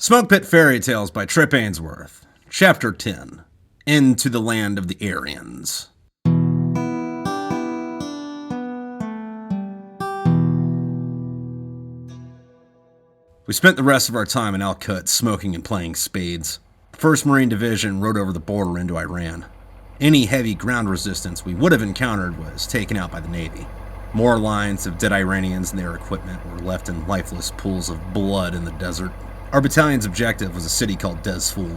Smokepit Fairytales by Trip Ainsworth. Chapter 10. Into the Land of the Aryans. We spent the rest of our time in Al-Qud smoking and playing spades. The 1st Marine Division rode over the border into Iran. Any heavy ground resistance we would have encountered was taken out by the Navy. More lines of dead Iranians and their equipment were left in lifeless pools of blood in the desert. Our battalion's objective was a city called Dezful.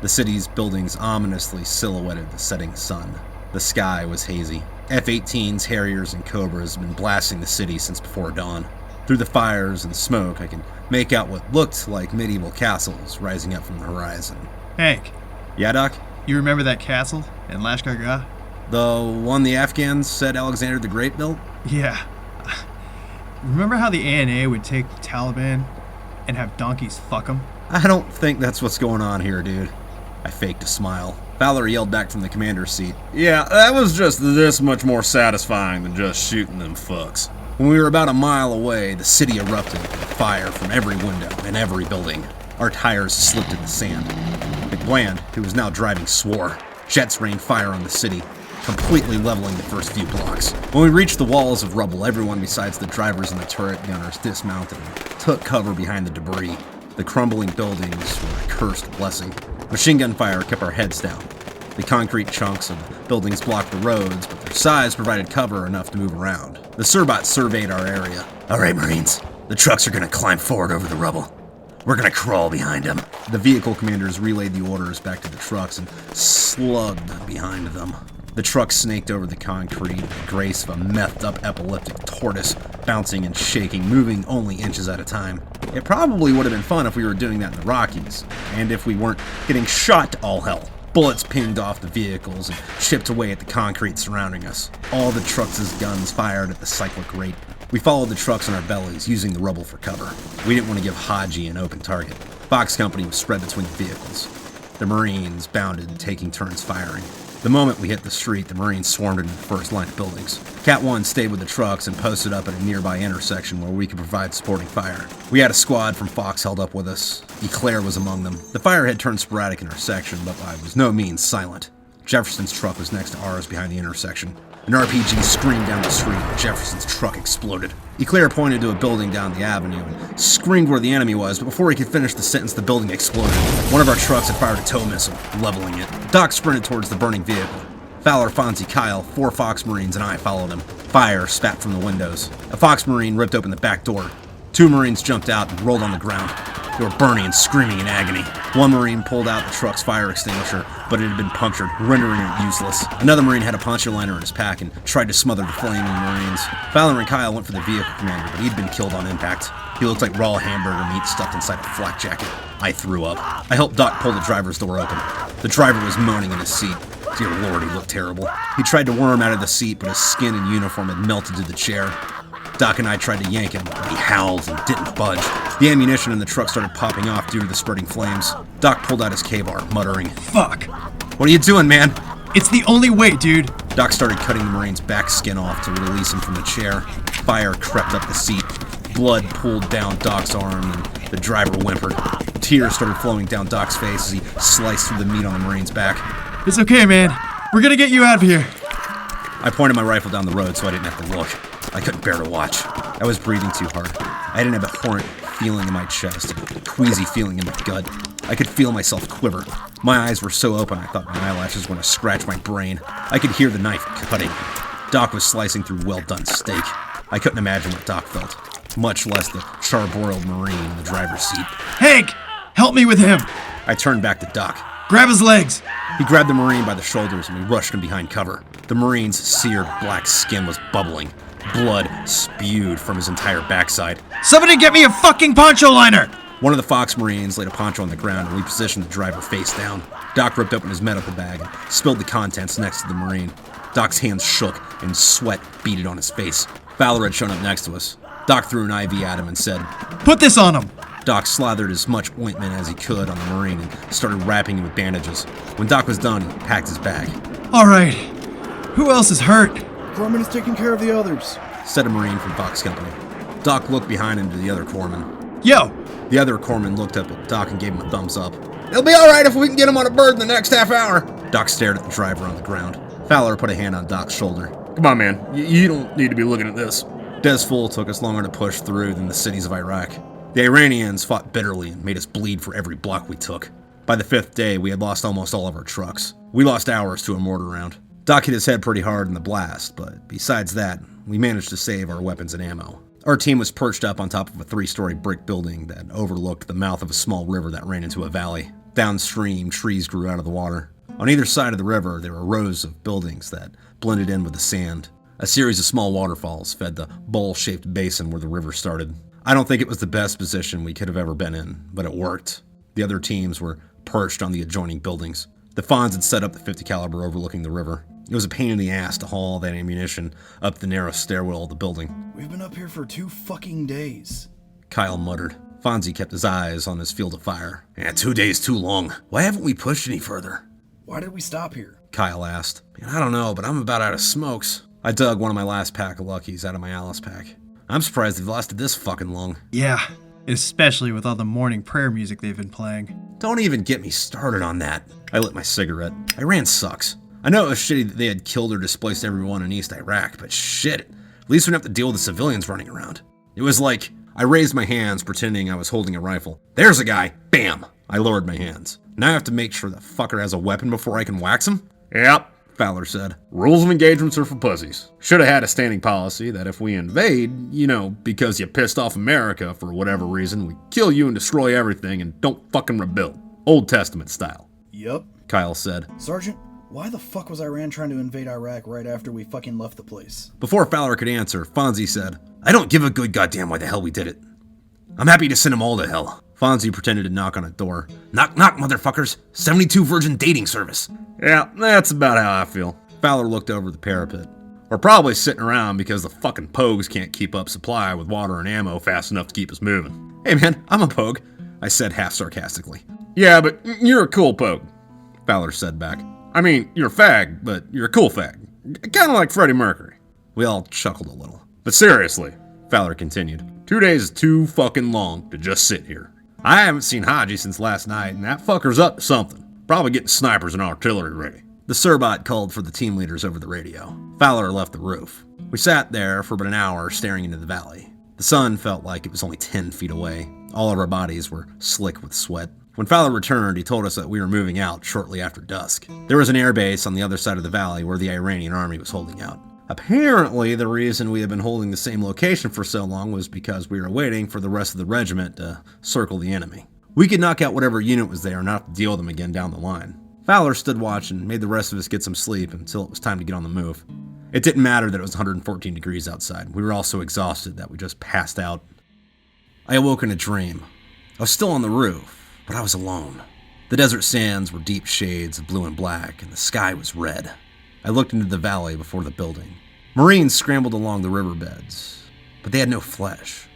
The city's buildings ominously silhouetted the setting sun. The sky was hazy. F-18s, Harriers, and Cobras had been blasting the city since before dawn. Through the fires and smoke, I could make out what looked like medieval castles rising up from the horizon. Hank. Yeah, Doc? You remember that castle in Lashkar Gah? The one the Afghans said Alexander the Great built? Yeah. Remember how the ANA would take the Taliban and have donkeys fuck them? I don't think that's what's going on here, dude. I faked a smile. Fowler yelled back from the commander's seat. Yeah, that was just this much more satisfying than just shooting them fucks. When we were about a mile away, the city erupted with fire from every window and every building. Our tires slipped in the sand. McBland, who was now driving, swore. Jets rained fire on the city, completely leveling the first few blocks. When we reached the walls of rubble, everyone besides the drivers and the turret gunners dismounted and took cover behind the debris. The crumbling buildings were a cursed blessing. Machine gun fire kept our heads down. The concrete chunks of the buildings blocked the roads, but their size provided cover enough to move around. The Surbot surveyed our area. All right, Marines. The trucks are going to climb forward over the rubble. We're going to crawl behind them. The vehicle commanders relayed the orders back to the trucks and slugged behind them. The truck snaked over the concrete, the grace of a methed-up epileptic tortoise, bouncing and shaking, moving only inches at a time. It probably would have been fun if we were doing that in the Rockies, and if we weren't getting shot to all hell. Bullets pinged off the vehicles and chipped away at the concrete surrounding us. All the trucks' guns fired at the cyclic rate. We followed the trucks on our bellies, using the rubble for cover. We didn't want to give Haji an open target. Fox Company was spread between the vehicles. The Marines bounded, taking turns firing. The moment we hit the street, the Marines swarmed into the first line of buildings. Cat 1 stayed with the trucks and posted up at a nearby intersection where we could provide supporting fire. We had a squad from Fox held up with us. Eclair was among them. The fire had turned sporadic in our section, but by was no means silent. Jefferson's truck was next to ours behind the intersection. An RPG screamed down the street and Jefferson's truck exploded. Eclair pointed to a building down the avenue and screamed where the enemy was, but before he could finish the sentence, the building exploded. One of our trucks had fired a tow missile, leveling it. Doc sprinted towards the burning vehicle. Fowler, Fonzie, Kyle, 4 Fox Marines, and I followed him. Fire spat from the windows. A Fox Marine ripped open the back door. 2 Marines jumped out and rolled on the ground. They were burning and screaming in agony. 1 Marine pulled out the truck's fire extinguisher, but it had been punctured, rendering it useless. Another Marine had a poncho liner in his pack and tried to smother the flaming Marines. Fowler and Kyle went for the vehicle commander, but he'd been killed on impact. He looked like raw hamburger meat stuffed inside a flak jacket. I threw up. I helped Doc pull the driver's door open. The driver was moaning in his seat. Dear Lord, he looked terrible. He tried to worm out of the seat, but his skin and uniform had melted to the chair. Doc and I tried to yank him, but he howled and didn't budge. The ammunition in the truck started popping off due to the spreading flames. Doc pulled out his K-bar, muttering, Fuck. What are you doing, man? It's the only way, dude. Doc started cutting the Marine's back skin off to release him from the chair. Fire crept up the seat. Blood pooled down Doc's arm, and the driver whimpered. Tears started flowing down Doc's face as he sliced through the meat on the Marine's back. It's okay, man. We're gonna get you out of here. I pointed my rifle down the road so I didn't have to look. I couldn't bear to watch. I was breathing too hard. I didn't have a horrent feeling in my chest, a queasy feeling in my gut. I could feel myself quiver. My eyes were so open I thought my eyelashes were going to scratch my brain. I could hear the knife cutting. Doc was slicing through well-done steak. I couldn't imagine what Doc felt, much less the charbroiled Marine in the driver's seat. Hank! Help me with him! I turned back to Doc. Grab his legs! He grabbed the Marine by the shoulders and we rushed him behind cover. The Marine's seared black skin was bubbling. Blood spewed from his entire backside. Somebody get me a fucking poncho liner! One of the Fox Marines laid a poncho on the ground and we positioned the driver face down. Doc ripped open his medical bag and spilled the contents next to the Marine. Doc's hands shook and sweat beaded on his face. Fowler had shown up next to us. Doc threw an IV at him and said, Put this on him! Doc slathered as much ointment as he could on the Marine and started wrapping him with bandages. When Doc was done, he packed his bag. All right. Who else is hurt? Corpsman is taking care of the others, said a Marine from Fox Company. Doc looked behind him to the other corpsman. Yo, The other corpsman looked up at Doc and gave him a thumbs up. It'll be alright if we can get him on a bird in the next half hour. Doc stared at the driver on the ground. Fowler put a hand on Doc's shoulder. Come on, man. You don't need to be looking at this. Desful took us longer to push through than the cities of Iraq. The Aryans fought bitterly and made us bleed for every block we took. By the 5th day, we had lost almost all of our trucks. We lost hours to a mortar round. Doc hit his head pretty hard in the blast, but besides that, we managed to save our weapons and ammo. Our team was perched up on top of a 3-story brick building that overlooked the mouth of a small river that ran into a valley. Downstream, trees grew out of the water. On either side of the river, there were rows of buildings that blended in with the sand. A series of small waterfalls fed the bowl-shaped basin where the river started. I don't think it was the best position we could have ever been in, but it worked. The other teams were perched on the adjoining buildings. The Fonz had set up the 50 caliber overlooking the river. It was a pain in the ass to haul that ammunition up the narrow stairwell of the building. We've been up here for 2 fucking days, Kyle muttered. Fonzie kept his eyes on his field of fire. 2 days too long. Why haven't we pushed any further? Why did we stop here? Kyle asked. I don't know, but I'm about out of smokes. I dug one of my last pack of Luckies out of my Alice pack. I'm surprised they've lasted this fucking long. Yeah, especially with all the morning prayer music they've been playing. Don't even get me started on that. I lit my cigarette. Iran sucks. I know it was shitty that they had killed or displaced everyone in East Iraq, but shit, at least we don't have to deal with the civilians running around. It was like, I raised my hands pretending I was holding a rifle. There's a guy. Bam! I lowered my hands. Now I have to make sure the fucker has a weapon before I can wax him? Yep, Fowler said. Rules of engagements are for pussies. Should have had a standing policy that if we invade, because you pissed off America for whatever reason, we kill you and destroy everything and don't fucking rebuild. Old Testament style. Yup, Kyle said. Sergeant, why the fuck was Iran trying to invade Iraq right after we fucking left the place? Before Fowler could answer, Fonzie said, I don't give a good goddamn why the hell we did it. I'm happy to send them all to hell. Fonzie pretended to knock on a door. Knock, knock, motherfuckers. 72 Virgin Dating Service. Yeah, that's about how I feel. Fowler looked over the parapet. We're probably sitting around because the fucking pogues can't keep up supply with water and ammo fast enough to keep us moving. Hey man, I'm a pogue, I said half sarcastically. Yeah, but you're a cool pogue, Fowler said back. I mean, you're a fag, but you're a cool fag. Kinda like Freddie Mercury. We all chuckled a little. But seriously, Fowler continued, 2 days is too fucking long to just sit here. I haven't seen Haji since last night, and that fucker's up to something. Probably getting snipers and artillery ready. The Surbot called for the team leaders over the radio. Fowler left the roof. We sat there for about an hour staring into the valley. The sun felt like it was only 10 feet away. All of our bodies were slick with sweat. When Fowler returned, he told us that we were moving out shortly after dusk. There was an airbase on the other side of the valley where the Iranian army was holding out. Apparently, the reason we had been holding the same location for so long was because we were waiting for the rest of the regiment to circle the enemy. We could knock out whatever unit was there and not have to deal with them again down the line. Fowler stood watch and made the rest of us get some sleep until it was time to get on the move. It didn't matter that it was 114 degrees outside. We were all so exhausted that we just passed out. I awoke in a dream. I was still on the roof, but I was alone. The desert sands were deep shades of blue and black, and the sky was red. I looked into the valley before the building. Marines scrambled along the riverbeds, but they had no flesh.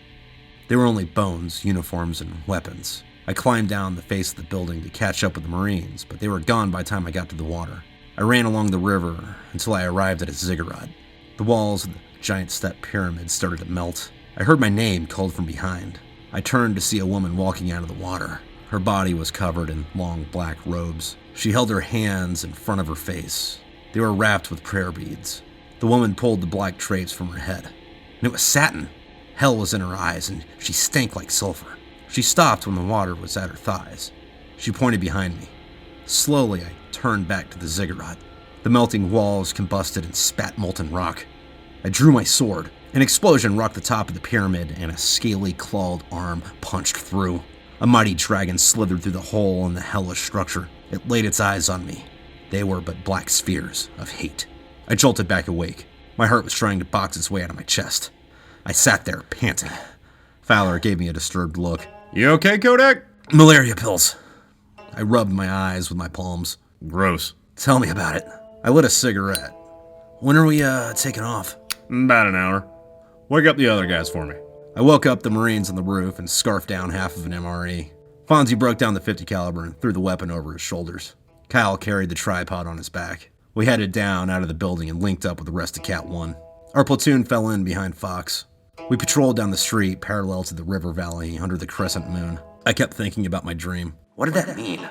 They were only bones, uniforms, and weapons. I climbed down the face of the building to catch up with the Marines, but they were gone by the time I got to the water. I ran along the river until I arrived at a ziggurat. The walls of the giant step pyramid started to melt. I heard my name called from behind. I turned to see a woman walking out of the water. Her body was covered in long black robes. She held her hands in front of her face. They were wrapped with prayer beads. The woman pulled the black drapes from her head, and it was satin. Hell was in her eyes, and she stank like sulfur. She stopped when the water was at her thighs. She pointed behind me. Slowly, I turned back to the ziggurat. The melting walls combusted and spat molten rock. I drew my sword. An explosion rocked the top of the pyramid, and a scaly, clawed arm punched through. A mighty dragon slithered through the hole in the hellish structure. It laid its eyes on me. They were but black spheres of hate. I jolted back awake. My heart was trying to box its way out of my chest. I sat there, panting. Fowler gave me a disturbed look. You okay, Kodak? Malaria pills. I rubbed my eyes with my palms. Gross. Tell me about it. I lit a cigarette. When are we, taking off? About an hour. Wake up the other guys for me. I woke up the Marines on the roof and scarfed down half of an MRE. Fonzie broke down the 50 caliber and threw the weapon over his shoulders. Kyle carried the tripod on his back. We headed down out of the building and linked up with the rest of Cat 1. Our platoon fell in behind Fox. We patrolled down the street parallel to the river valley under the crescent moon. I kept thinking about my dream. What did that mean?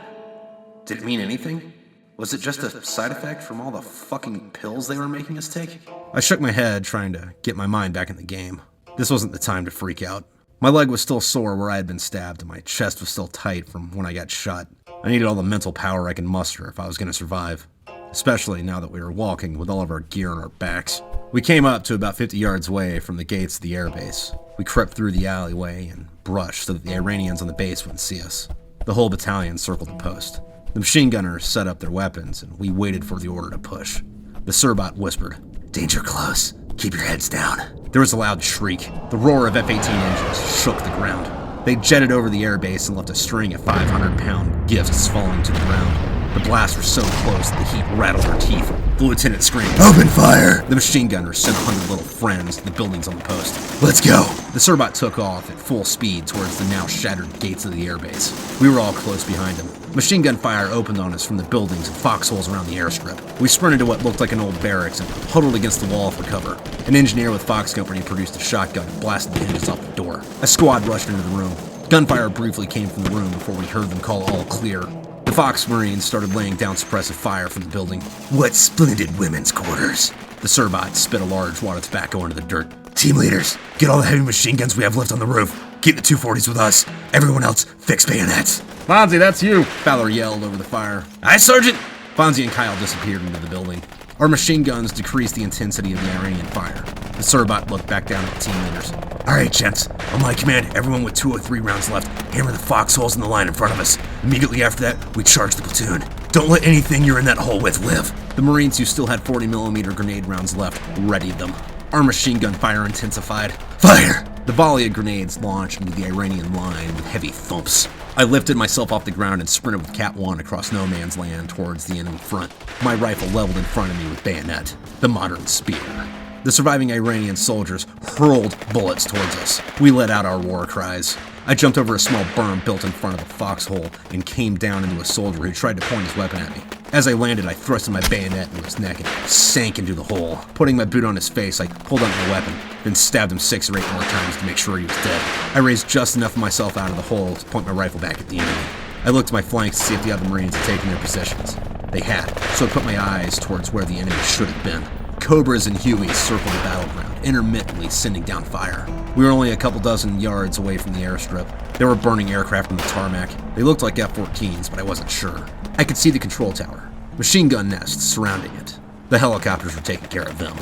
Did it mean anything? Was it just a side effect from all the fucking pills they were making us take? I shook my head, trying to get my mind back in the game. This wasn't the time to freak out. My leg was still sore where I had been stabbed, and my chest was still tight from when I got shot. I needed all the mental power I could muster if I was going to survive, especially now that we were walking with all of our gear on our backs. We came up to about 50 yards away from the gates of the airbase. We crept through the alleyway and brushed so that the Aryans on the base wouldn't see us. The whole battalion circled the post. The machine gunners set up their weapons, and we waited for the order to push. The Surbot whispered, "Danger close. Keep your heads down." There was a loud shriek. The roar of F-18 engines shook the ground. They jetted over the airbase and left a string of 500-pound gifts falling to the ground. The blasts were so close that the heat rattled our teeth. The lieutenant screamed, "Open fire!" The machine gunners sent 100 little friends to the buildings on the post. "Let's go!" The Surbot took off at full speed towards the now shattered gates of the airbase. We were all close behind him. Machine gun fire opened on us from the buildings and foxholes around the airstrip. We sprinted to what looked like an old barracks and huddled against the wall for cover. An engineer with Fox Company produced a shotgun and blasted the hinges off the door. A squad rushed into the room. Gunfire briefly came from the room before we heard them call all clear. The Fox Marines started laying down suppressive fire from the building. "What splendid women's quarters!" The Surbot spit a large wad of tobacco into the dirt. "Team leaders, get all the heavy machine guns we have left on the roof. Keep the 240s with us. Everyone else, fix bayonets." Fonzie, that's you. Fowler yelled over the fire. "Aye, Sergeant!" Fonzie and Kyle disappeared into the building. Our machine guns decreased the intensity of the Iranian fire. The Surbot looked back down at the team leaders. "All right, gents. On my command, everyone with 203 rounds left, hammer the foxholes in the line in front of us. Immediately after that, we charge the platoon. Don't let anything you're in that hole with live." The Marines who still had 40mm grenade rounds left readied them. Our machine gun fire intensified. "Fire!" The volley of grenades launched into the Iranian line with heavy thumps. I lifted myself off the ground and sprinted with Cat 1 across no man's land towards the enemy front, my rifle leveled in front of me with bayonet, the modern spear. The surviving Iranian soldiers hurled bullets towards us. We let out our war cries. I jumped over a small berm built in front of a foxhole and came down into a soldier who tried to point his weapon at me. As I landed, I thrusted my bayonet into his neck and sank into the hole. Putting my boot on his face, I pulled out my weapon, then stabbed him 6 or 8 more times to make sure he was dead. I raised just enough of myself out of the hole to point my rifle back at the enemy. I looked to my flanks to see if the other Marines had taken their positions. They had, so I put my eyes towards where the enemy should have been. Cobras and Hueys circled the battleground, intermittently sending down fire. We were only a couple dozen yards away from the airstrip. There were burning aircraft on the tarmac. They looked like F-14s, but I wasn't sure. I could see the control tower. Machine gun nests surrounding it. The helicopters were taking care of them.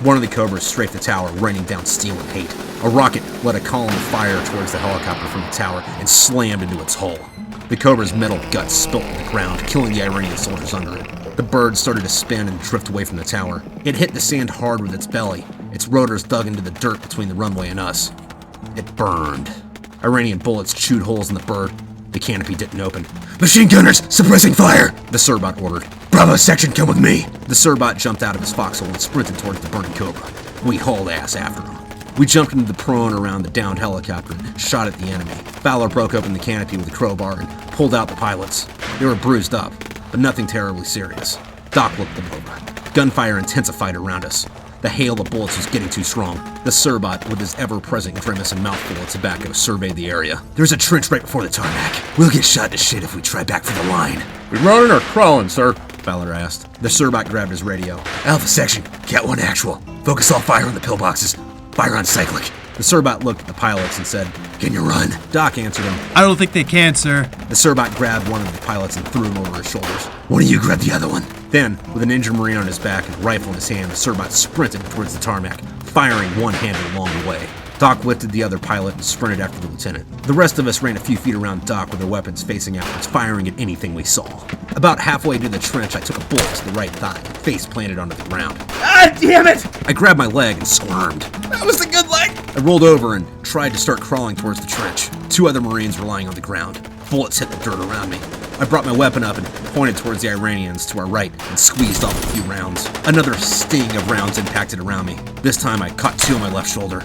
One of the Cobras strafed the tower, raining down steel and hate. A rocket let a column of fire towards the helicopter from the tower and slammed into its hull. The Cobra's metal guts spilt to the ground, killing the Iranian soldiers under it. The bird started to spin and drift away from the tower. It hit the sand hard with its belly. Its rotors dug into the dirt between the runway and us. It burned. Iranian bullets chewed holes in the bird. The canopy didn't open. "Machine gunners, suppressing fire!" the Surbot ordered. "Bravo section, come with me!" The Surbot jumped out of his foxhole and sprinted towards the burning Cobra. We hauled ass after him. We jumped into the prone around the downed helicopter and shot at the enemy. Fowler broke open the canopy with a crowbar and pulled out the pilots. They were bruised up, but nothing terribly serious. Doc looked them over. Gunfire intensified around us. The hail of bullets was getting too strong. The Surbot, with his ever-present grimace and mouthful of tobacco, surveyed the area. "There's a trench right before the tarmac. We'll get shot to shit if we try back for the line." We running or crawling, sir? Fowler asked. The Surbot grabbed his radio. "Alpha section, Cat 1 actual. Focus all fire on the pillboxes. Fire on cyclic." The Surbot looked at the pilots and said, "Can you run?" Doc answered him. I don't think they can, sir. The Surbot grabbed one of the pilots and threw him over his shoulders. "Why don't you grab the other one?" Then, with an injured Marine on his back and a rifle in his hand, the Surbot sprinted towards the tarmac, firing one-handed along the way. Doc lifted the other pilot and sprinted after the lieutenant. The rest of us ran a few feet around Doc with our weapons facing outwards, firing at anything we saw. About halfway to the trench, I took a bullet to the right thigh and face planted onto the ground. Ah, damn it! I grabbed my leg and squirmed. That was the good leg! I rolled over and tried to start crawling towards the trench. 2 other Marines were lying on the ground. Bullets hit the dirt around me. I brought my weapon up and pointed towards the Iranians to our right and squeezed off a few rounds. Another sting of rounds impacted around me. This time I caught 2 on my left shoulder.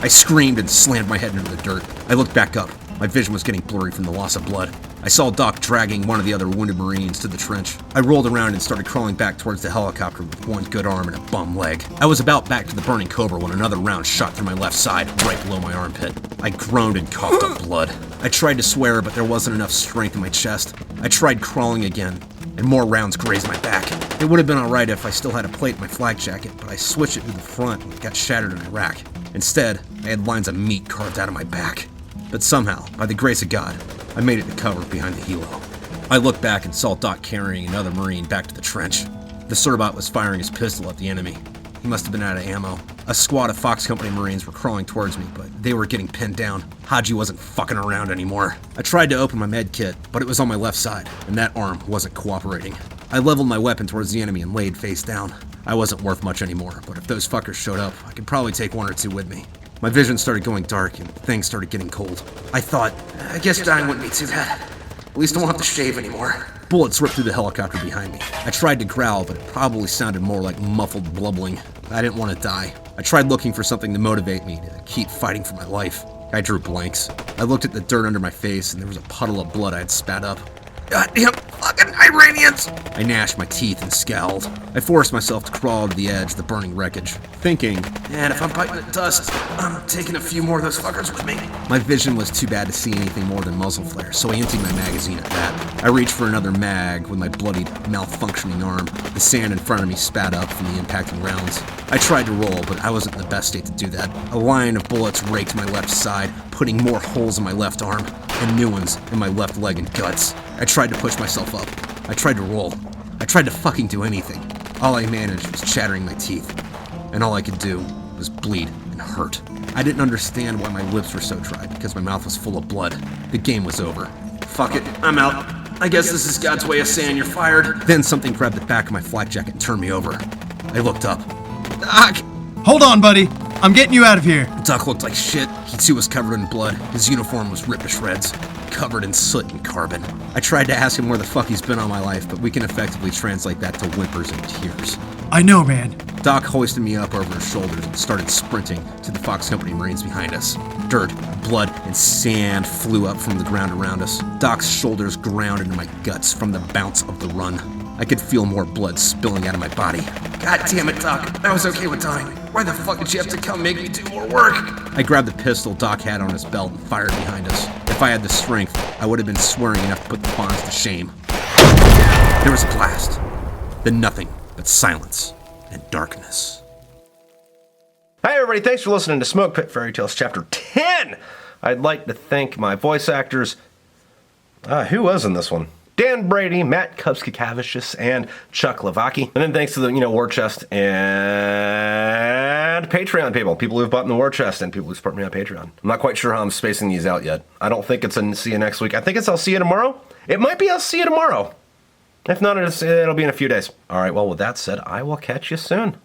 I screamed and slammed my head into the dirt. I looked back up. My vision was getting blurry from the loss of blood. I saw Doc dragging one of the other wounded Marines to the trench. I rolled around and started crawling back towards the helicopter with one good arm and a bum leg. I was about back to the burning Cobra when another round shot through my left side, right below my armpit. I groaned and coughed up blood. I tried to swear, but there wasn't enough strength in my chest. I tried crawling again, and more rounds grazed my back. It would have been alright if I still had a plate in my flak jacket, but I switched it to the front and it got shattered in Iraq. Instead, I had lines of meat carved out of my back. But somehow, by the grace of God, I made it to cover behind the helo. I looked back and saw Doc carrying another Marine back to the trench. The Serbot was firing his pistol at the enemy. He must have been out of ammo. A squad of Fox Company Marines were crawling towards me, but they were getting pinned down. Haji wasn't fucking around anymore. I tried to open my med kit, but it was on my left side, and that arm wasn't cooperating. I leveled my weapon towards the enemy and laid face down. I wasn't worth much anymore, but if those fuckers showed up, I could probably take one or two with me. My vision started going dark and things started getting cold. I thought, I guess dying wouldn't be too bad. At least I won't have to shave anymore. Bullets ripped through the helicopter behind me. I tried to growl, but it probably sounded more like muffled blubbling. I didn't want to die. I tried looking for something to motivate me to keep fighting for my life. I drew blanks. I looked at the dirt under my face and there was a puddle of blood I had spat up. Goddamn fucking Iranians! I gnashed my teeth and scowled. I forced myself to crawl to the edge of the burning wreckage, thinking, man, if I'm biting the dust, I'm taking a few more of those fuckers with me. My vision was too bad to see anything more than muzzle flares, so I emptied my magazine at that. I reached for another mag with my bloodied, malfunctioning arm. The sand in front of me spat up from the impacting rounds. I tried to roll, but I wasn't in the best state to do that. A line of bullets raked my left side, putting more holes in my left arm, and new ones in my left leg and guts. I tried to push myself up. I tried to roll. I tried to fucking do anything. All I managed was chattering my teeth. And all I could do was bleed and hurt. I didn't understand why my lips were so dry because my mouth was full of blood. The game was over. Fuck it, I'm out. I guess this is God's way of saying you're fired. Then something grabbed the back of my flak jacket and turned me over. I looked up. Doc! Hold on, buddy. I'm getting you out of here. Doc looked like shit. He too was covered in blood. His uniform was ripped to shreds, covered in soot and carbon. I tried to ask him where the fuck he's been all my life, but we can effectively translate that to whimpers and tears. I know, man. Doc hoisted me up over his shoulders and started sprinting to the Fox Company Marines behind us. Dirt, blood, and sand flew up from the ground around us. Doc's shoulders ground into my guts from the bounce of the run. I could feel more blood spilling out of my body. God damn it, Doc. I was okay with dying. Why the fuck did you have to come make me do more work? I grabbed the pistol Doc had on his belt and fired behind us. If I had the strength, I would have been swearing enough to put the Fonz to shame. There was a blast. Then nothing but silence and darkness. Hi everybody, thanks for listening to Smokepit Fairytales Chapter 10! I'd like to thank my voice actors. Who was in this one? Dan Brady, Matt Kubski-Cavicius, and Chuck Lavaki. And then thanks to the, War Chest and Patreon people who've bought in the War Chest and people who support me on Patreon. I'm not quite sure how I'm spacing these out yet. I don't think it's a see you next week. I think it's I'll see you tomorrow. It might be I'll see you tomorrow. If not, it'll be in a few days. All right, well, with that said, I will catch you soon.